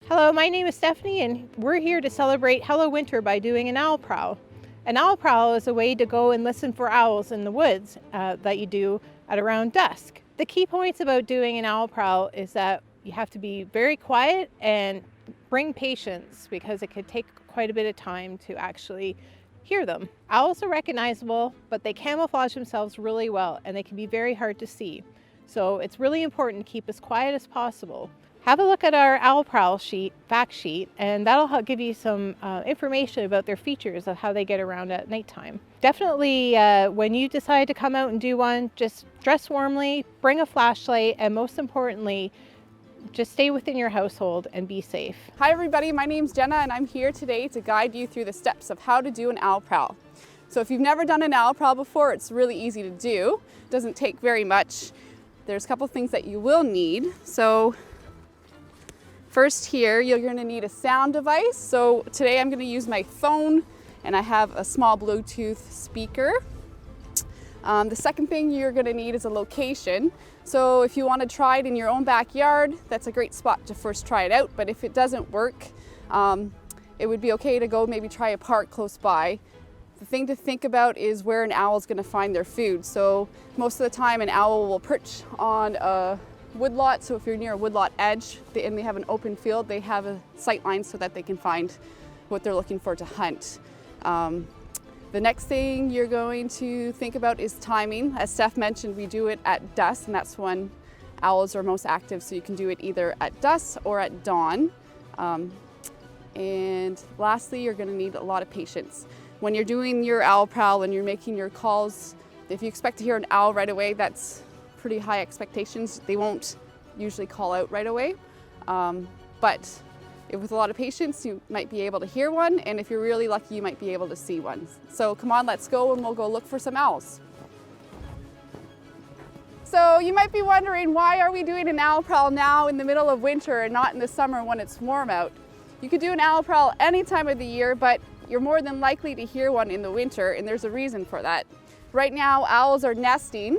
Hello, my name is Stephanie and we're here to celebrate Hello Winter by doing an owl prowl. An owl prowl is a way to go and listen for owls in the woods that you do at around dusk. The key points about doing an owl prowl is that you have to be very quiet and bring patience because it could take quite a bit of time to actually hear them. Owls are recognizable, but they camouflage themselves really well and they can be very hard to see. So it's really important to keep as quiet as possible. Have a look at our Owl Prowl fact sheet, and that'll give you some information about their features of how they get around at nighttime. Definitely, when you decide to come out and do one, just dress warmly, bring a flashlight, and most importantly, just stay within your household and be safe. Hi everybody, my name's Jenna and I'm here today to guide you through the steps of how to do an owl prowl. So if you've never done an owl prowl before, it's really easy to do. It doesn't take very much. There's a couple things that you will need. So first here, you're going to need a sound device. So today I'm going to use my phone and I have a small Bluetooth speaker. The second thing you're going to need is a location. So if you want to try it in your own backyard, that's a great spot to first try it out. But if it doesn't work, it would be okay to go maybe try a park close by. The thing to think about is where an owl is going to find their food. So most of the time an owl will perch on a woodlot. So if you're near a woodlot edge and they have an open field, they have a sight line so that they can find what they're looking for to hunt. The next thing you're going to think about is timing. As Steph mentioned, we do it at dusk, and that's when owls are most active. So you can do it either at dusk or at dawn. And lastly, you're going to need a lot of patience. When you're doing your owl prowl and you're making your calls, if you expect to hear an owl right away, that's pretty high expectations. They won't usually call out right away. But with a lot of patience, you might be able to hear one, and if you're really lucky, you might be able to see one. So come on, let's go and we'll go look for some owls. So you might be wondering, why are we doing an owl prowl now in the middle of winter and not in the summer when it's warm out? You could do an owl prowl any time of the year, but you're more than likely to hear one in the winter, and there's a reason for that. Right now, owls are nesting,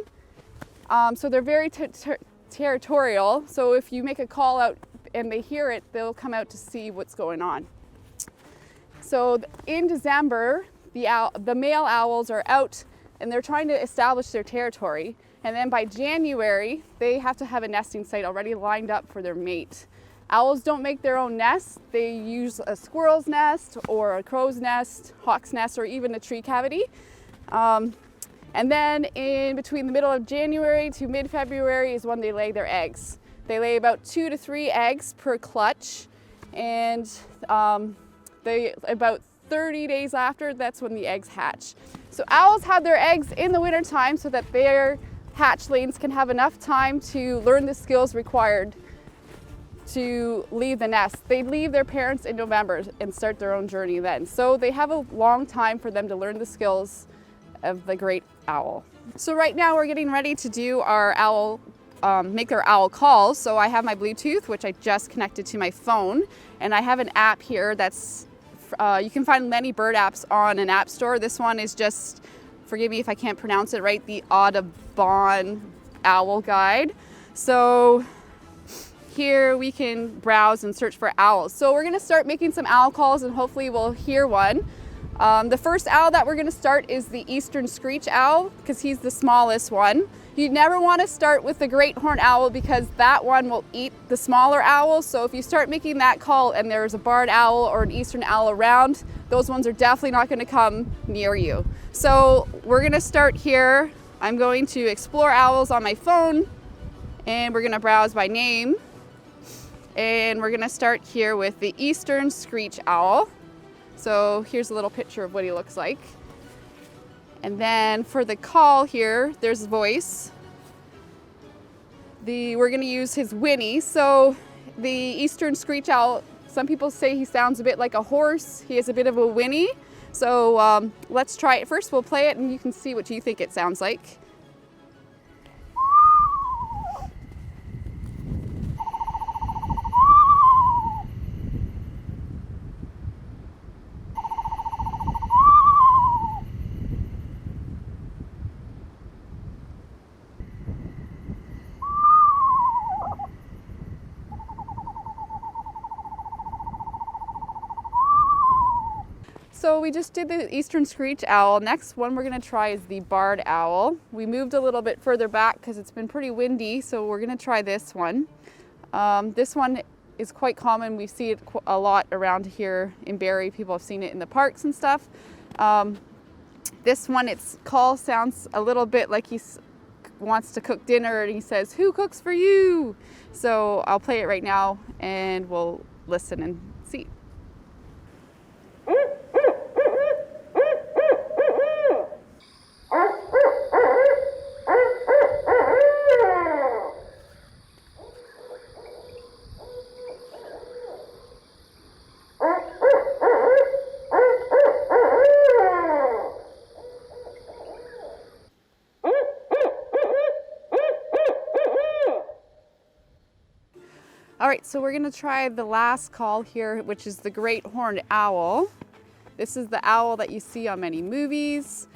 so they're very territorial. So if you make a call out and they hear it, they'll come out to see what's going on. So in December, the male owls are out and they're trying to establish their territory. And then by January, they have to have a nesting site already lined up for their mate. Owls don't make their own nests. They use a squirrel's nest or a crow's nest, hawk's nest, or even a tree cavity. And then in between the middle of January to mid-February is when they lay their eggs. They lay about 2 to 3 eggs per clutch, and about 30 days after, that's when the eggs hatch. So owls have their eggs in the wintertime so that their hatchlings can have enough time to learn the skills required to leave the nest. They leave their parents in November and start their own journey then. So they have a long time for them to learn the skills of the great owl. So right now we're getting ready to do our owl make our owl calls. So I have my Bluetooth, which I just connected to my phone, and I have an app here that's, you can find many bird apps on an app store. This one is just, forgive me if I can't pronounce it right, the Audubon Owl Guide. So here we can browse and search for owls. So we're gonna start making some owl calls and hopefully we'll hear one. The first owl that we're gonna start is the eastern screech owl because he's the smallest one. You never want to start with the great horned owl because that one will eat the smaller owls. So if you start making that call and there's a barred owl or an eastern owl around, those ones are definitely not going to come near you. So we're going to start here. I'm going to explore owls on my phone and we're going to browse by name. And we're going to start here with the eastern screech owl. So here's a little picture of what he looks like. And then for the call here, there's voice. We're going to use his whinny. So the eastern screech owl, some people say he sounds a bit like a horse. He has a bit of a whinny. So let's try it first. We'll play it and you can see what you think it sounds like. So we just did the eastern screech owl. Next one we're going to try is the barred owl. We moved a little bit further back because it's been pretty windy, so we're going to try this one. This one is quite common. We see it a lot around here in Barrie. People have seen it in the parks and stuff. This one, its call sounds a little bit like he wants to cook dinner, and he says, "Who cooks for you?" So I'll play it right now and we'll listen and see. All right, so we're gonna try the last call here, which is the great horned owl. This is the owl that you see on many movies.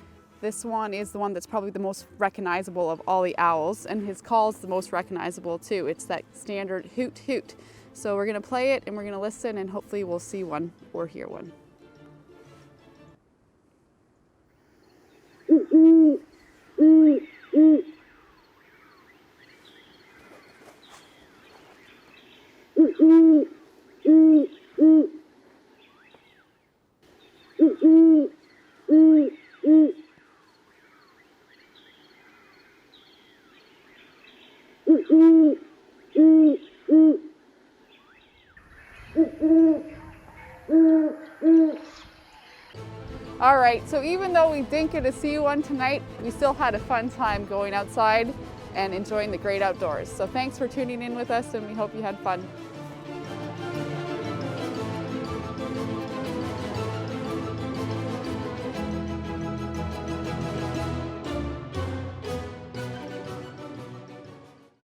This one is the one that's probably the most recognizable of all the owls, and his call is the most recognizable too. It's that standard hoot hoot. So we're gonna play it and we're gonna listen, and hopefully we'll see one or hear one. All right, so even though we didn't get to see one tonight, we still had a fun time going outside and enjoying the great outdoors. So thanks for tuning in with us, and we hope you had fun.